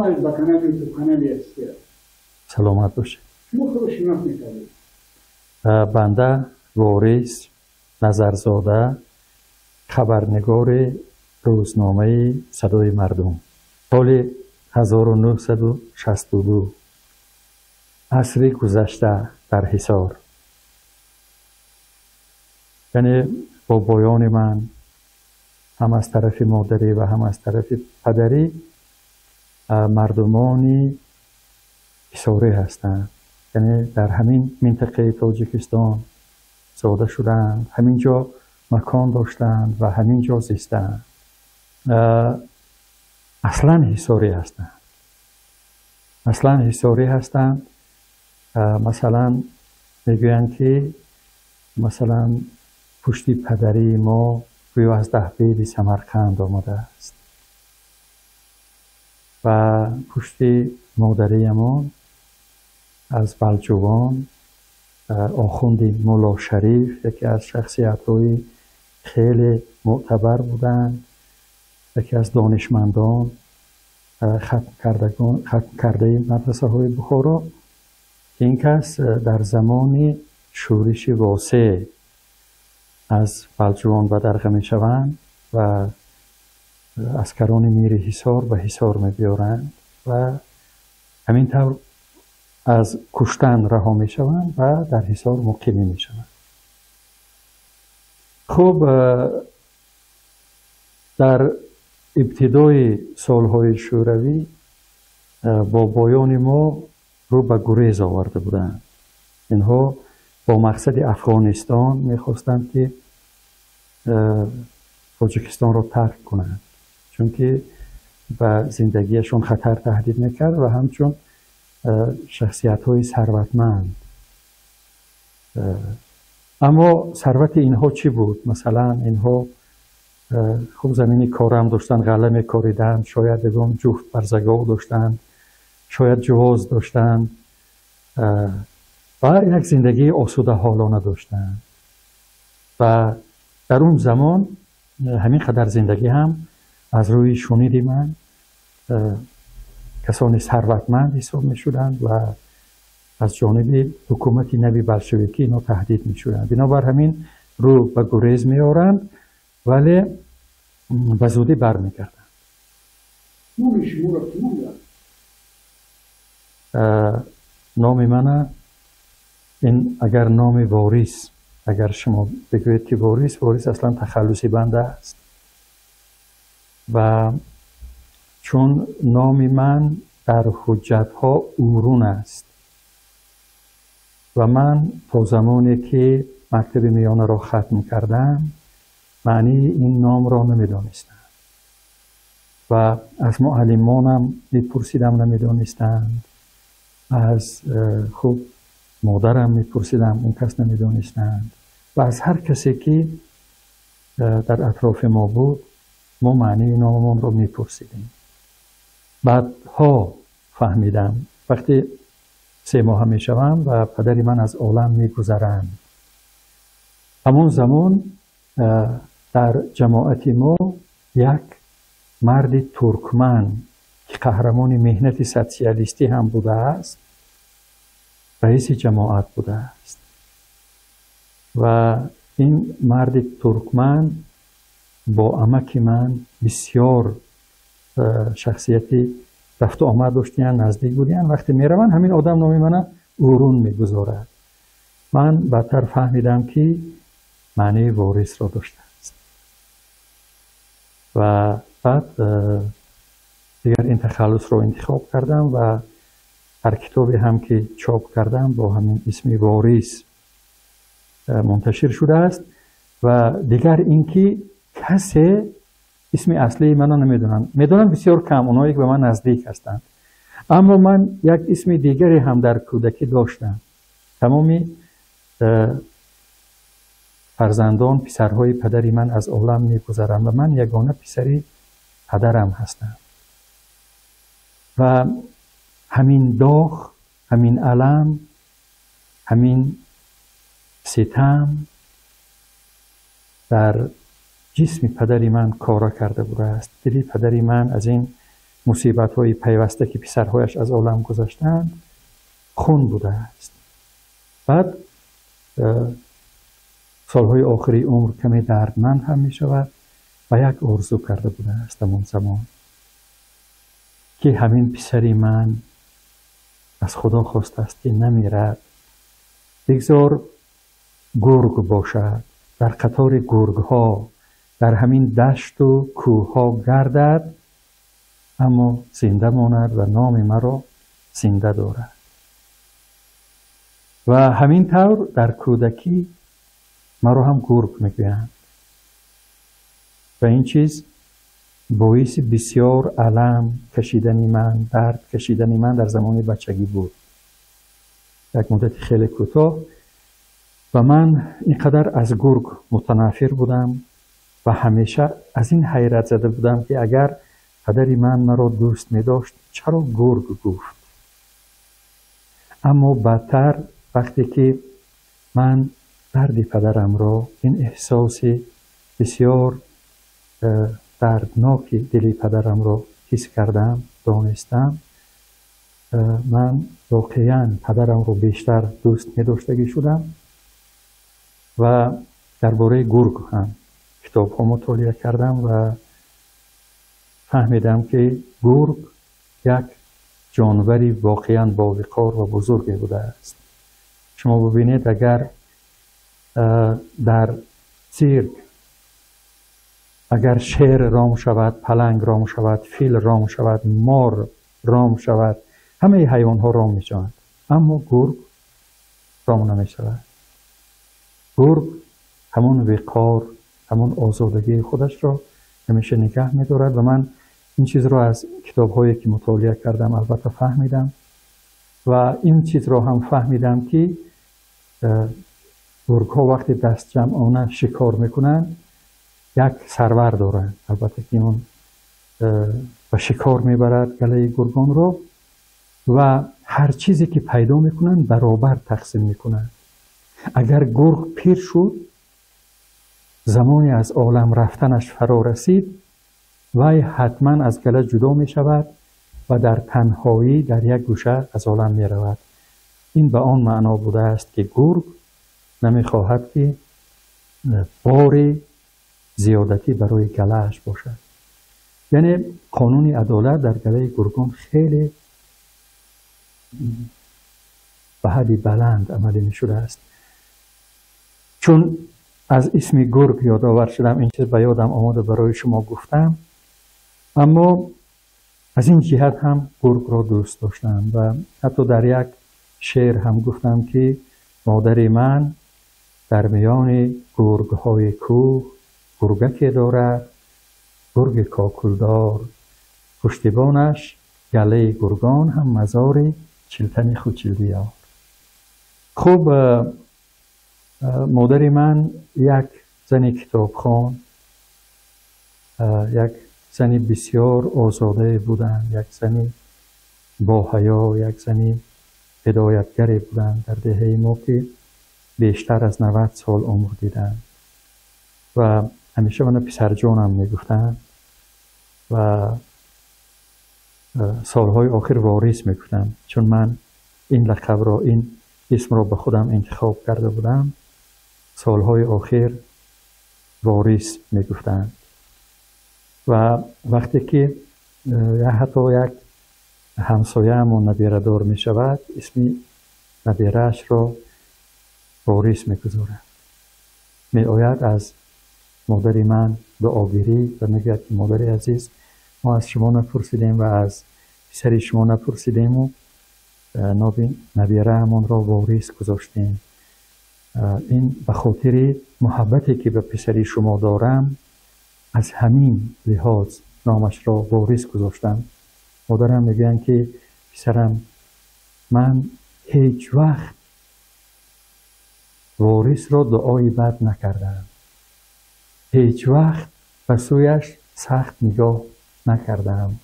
از با کانال تو کانالی است. سلامت باشه. شما خود شناخت میکنید؟ بنده وارث نظرزاده، خبرنگار روزنامه صدای مردم، سال 1962 عصر گذشته در حصار. یعنی با بایان من هم از طرف مادری و هم از طرف پدری مردمانی حصاری هستند. یعنی در همین منطقه تاجیکستان زاده شدند، همینجا مکان داشتند و همینجا زیستند. اصلا حصاری هستند. اصلا حصاری هستند. مثلا میگویند که مثلا پشتی پدری ما روی از دهبیل سمرقند آمده است و پشتی مادری ما از بلجوان آخوند مولا شریف، یکی از شخصیت‌های خیلی معتبر بودند، یکی از دانشمندان ختم کرده مدرسه های بخارا. این کس در زمان شورش واسع از بلجوان به درغه می شوند و عسکران میر حصار به حصار می بیارند و همینطور از کشتن رها می شوند و در حصار مقیم می شوند. خب در ابتدای سالهای شوروی با بایان ما رو به گریز آورده بودند. اینها با مقصد افغانستان میخواستند که تاجیکستان را ترک کنند، چون که به زندگیشون خطر تهدید میکرد و همچون شخصیت های ثروتمند. اما ثروت اینها چی بود؟ مثلا اینها خوب زمینی کار هم داشتن، غله میکاریدند، شاید بگم جفت برزگاه داشتند، شاید جواز داشتند و یک زندگی آسوده حالانه داشتند. و در اون زمان همین قدر زندگی هم از روی شنیدی من کسانی ثروتمند حساب می شدند و از جانب حکومت نوی بلشویکی اینا تهدید می شدند. بنابر همین رو به گریز می آورند ولی به زودی بر می کردند. نام من این اگر نام وارث، اگر شما بگوید که وارث اصلا تخلصی بنده است و چون نام من در حجت ها اورون است و من تا زمانی که مکتب میانه را ختم کردم معنی این نام را نمیدانستم و از معلمانم میپرسیدم نمیدانستند، از خوب مادرم میپرسیدم اون کس نمیدانستند و از هر کسی که در اطراف ما بود ما معنی ناممون رو میپرسیدیم. بعدها فهمیدم وقتی 3 ماه میشوم و پدری من از عالم میگذرند. همون زمان در جماعت ما یک مرد ترکمن که قهرمان مهنت سوسیالیستی هم بوده است رئیس جماعت بوده است و این مرد ترکمن با عمک من بسیار شخصیتی رفت و آمد داشتن، نزدیک بودن. وقتی میروند همین آدم نامی من اورون میگذارد. من بعدتر فهمیدم که معنی وارث را داشته است و بعد دیگر این تخلص را انتخاب کردم و هر کتابی هم که چاپ کردم با همین اسم وارث منتشر شده است و دیگر اینکه کسی اسم اصلی منو نمیدونن، میدونن بسیار کم اونایی که به من نزدیک هستند. اما من یک اسم دیگری هم در کودکی داشتم. تمامی فرزندان پسرهای پدری من از عالم میگذرند و من یگانه پسری پدرم هستم و همین داغ، همین الم، همین ستم در جسم پدری من کارا کرده بوده است. دلی پدری من از این مصیبت‌های پیوسته که پسرهایش از عالم گذاشتند خون بوده است. بعد سالهای آخری عمر کمی دردمند هم می شود و یک آرزو کرده بوده است همون زمان که همین پسری من از خدا خواسته است که نمیرد، بگذار گرگ باشد، در قطار گرگ ها در همین دشت و کوه ها گردد، اما زنده ماند و نام مرا زنده دارد. و همین طور در کودکی مرا هم گرگ میگویند و این چیز باعث بسیار الم کشیدنی من، درد کشیدنی من در زمان بچگی بود، یک مدت خیلی کوتاه. و من اینقدر از گرگ متنفر بودم و همیشه از این حیرت زده بودم که اگر پدری من مرا دوست می داشت چرا گرگ گفت. اما بعدتر وقتی که من درد پدرم را، این احساس بسیار دردناک دل پدرم را حس کردم، دانستم، من واقعا پدرم را بیشتر دوست می داشتگی شدم و درباره گرگ هم کتاب ها مطالعه کردم و فهمیدم که گرگ یک جانوری واقعا باوقار و بزرگی بوده است. شما ببینید اگر در سیرک اگر شیر رام شود، پلنگ رام شود، فیل رام شود، مار رام شود، همه حیوان ها رام می شوند، اما گرگ رام نمی شود. گرگ همون وقار، همون آزادگی خودش را همیشه نگه می دارد و من این چیز را از کتاب هایی که مطالعه کردم البته فهمیدم و این چیز را هم فهمیدم که گرگ ها وقتی دست جمعانه شکار میکنند یک سرور دارند، البته که اون و شکار میبرد گله گرگان را و هر چیزی که پیدا میکنند برابر تقسیم میکنند. اگر گرگ پیر شد، زمانی از عالم رفتنش فرا رسید، وی حتما از گله جدا می شود و در تنهایی در یک گوشه از عالم می رود. این به آن معنا بوده است که گرگ نمی خواهد که بار زیادتی برای گلهش باشد. یعنی قانون عدالت در گله گرگان خیلی به حدی بلند عملی می شده است. چون از اسم گرگ یادآور شدم، این چیز به یادم آمده برای شما گفتم. اما از این جهت هم گرگ را دوست داشتم و حتی در یک شعر هم گفتم که مادر من در میان گرگ های کوه گرگکی دارد، گرگ کاکلدار، پشتیبانش گله گرگان هم مزار چلتن خوچلدیار. خب مادر من یک زن کتابخوان، یک زنی بسیار آزاده بودند، یک زنی با حیا، یک زنی هدایتگری بودند در دهه ما که بیشتر از 90 سال عمر دیدند و همیشه من پسر جانم میگفتند و سالهای آخر وارث میگفتند، چون من این لقب را، این اسم را به خودم انتخاب کرده بودم. سالهای آخر وارث میگفتند و وقتی که حتی یک همسایه همون نبیره دار می شود، اسم نبیرهش را وارث می گذارد. می آید از مادر من دعاگیری و می گوید که مادر عزیز، ما از شما نپرسیدیم و از پسر شما نپرسیدیم و نبیره همون را وارث گذاشتیم. این به خاطر محبتی که به پسری شما دارم از همین لحاظ نامش را وارث گذاشتم. مادرم میگن که پسرم، من هیچ وقت وارث را دعای بد نکردم، هیچ وقت به سویش سخت نگاه نکردم،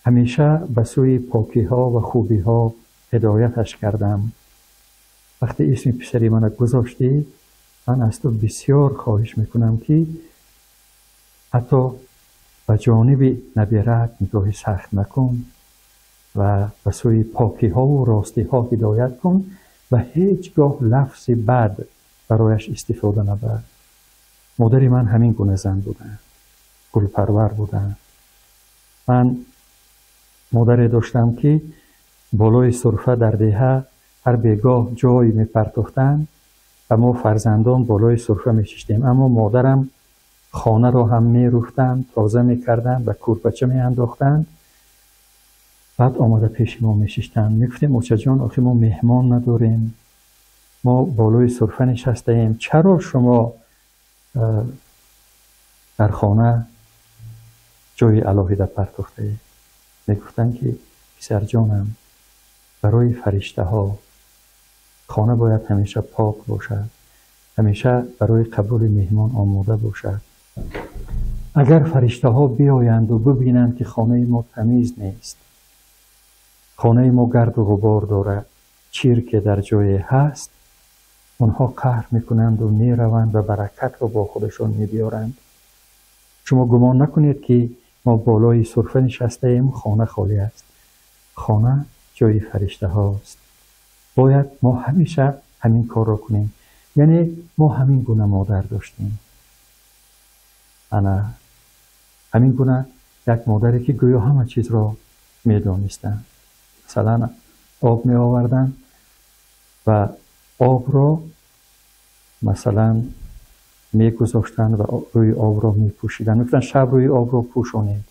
همیشه به سوی پاکی ها و خوبی ها هدایتش کردم. وقتی اسم پسری من گذاشتی، من از تو بسیار خواهش میکنم که حتی و جانب نبیرت نگاه سخت مکن و به سوی پاکی ها و راستی ها هدایت کن و هیچگاه لفظ بد برایش استفاده نبر. مادر من همین گونه زن بودن، گل پرور بودن. من مادر داشتم که بالای سرفه در دهه هر بیگاه جای می پرتاختن و ما فرزندان بالای سرفه می ششتیم، اما مادرم خانه را هم می روفتن، تازه می کردن و کوربچه می انداختن. بعد آمده پیش ما می ششتن، می گفتیم اوچه جان آخه ما مهمان نداریم، ما بالای سرفه نشسته ایم، چرا شما در خانه جای علاهیده پرتاخته اید؟ می گفتن که پسر جانم برای فرشته ها خانه باید همیشه پاک باشد، همیشه برای قبول مهمان آماده باشد. اگر فرشته ها بیایند و ببینند که خانه ما تمیز نیست، خانه ما گرد و غبار دارد، چیر که در جای هست، آنها قهر میکنند و میروند و برکت را با خودشان میبیارند. شما گمان نکنید که ما بالای سرفه نشسته ایم، خانه خالی است. خانه جای فرشته هاست. باید ما همیشه همین کار را کنیم. یعنی ما همین گونه مادر داشتیم. انا همین گونه یک مادری که گویا همه چیز را میدانستند. مثلا آب می آوردن و آب را مثلا می گذاشتن و روی آب را می پوشیدن. میگفتن شب روی آب را پوشانید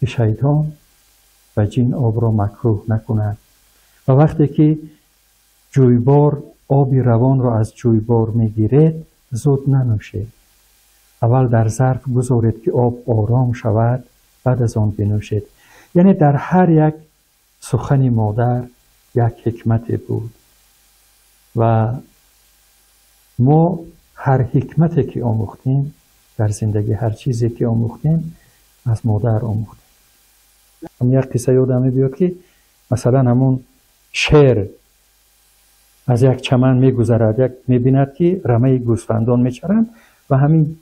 که شیطان و جین آب را مکروه نکند. و وقتی که جویبار آبی روان را از جویبار می گیرید، زود ننوشید. اول در ظرف گذارید که آب آرام شود، بعد از آن بنوشید. یعنی در هر یک سخن مادر یک حکمت بود و ما هر حکمتی که آموختیم در زندگی، هر چیزی که آموختیم از مادر آموختیم. هم یک قصه یادم بیاد که مثلا همون شیر از یک چمن میگذرد، یک میبیند که رمه گوسفندان میچرند و همین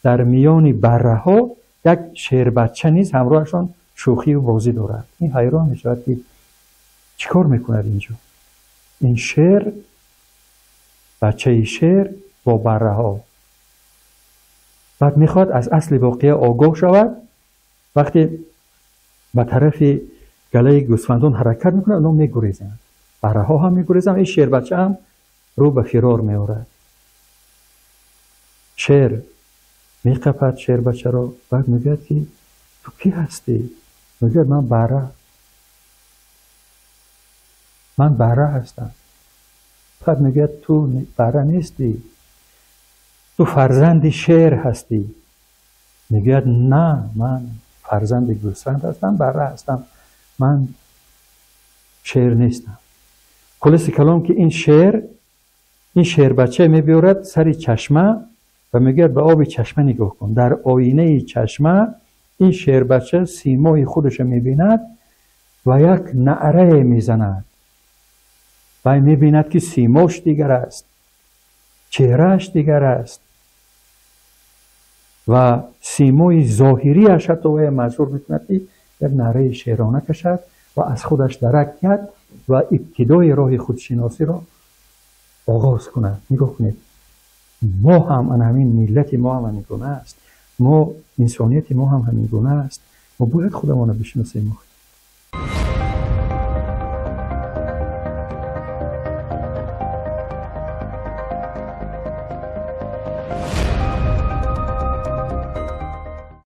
در میان بره ها یک شیر بچه نیز همراهشان شوخی و بازی دارد. این حیران میشود که چیکار میکند اینجا؟ این شیر، بچه شیر با بره ها. بعد میخواد از اصل واقعه آگاه شود. وقتی به طرف گله گوسفندان حرکت میکنه، اونا میگریزند، بره ها هم میگریزند، این شیر بچه هم رو به فرار میآورد. شیر میقپد شیر بچه را، بعد میگه که تو کی هستی؟ میگه من بره هستم. بعد میگه تو بره نیستی، تو فرزند شیر هستی. میگه نه، من فرزند گوسفند هستم، بره هستم، من شیر نیستم. خلاص کلام که این شیر بچه میبیارد سر چشمه و میگه به آب چشمه نگاه کن. در آینه چشمه این شیر بچه سیمای خودش میبیند و یک نعره میزند و میبیند که سیماش دیگر است، چهرهش دیگر است و سیمای ظاهری اش حتی مجبور میکند که یک نعره شیرانه کشد و از خودش درک کرد و ابتدای راه خودشناسی را آغاز کند. نگاه کنید، ما هم همین ملت ما هم همین گونه است، ما انسانیت ما هم همین گونه است. ما باید خودمان را بشناسیم.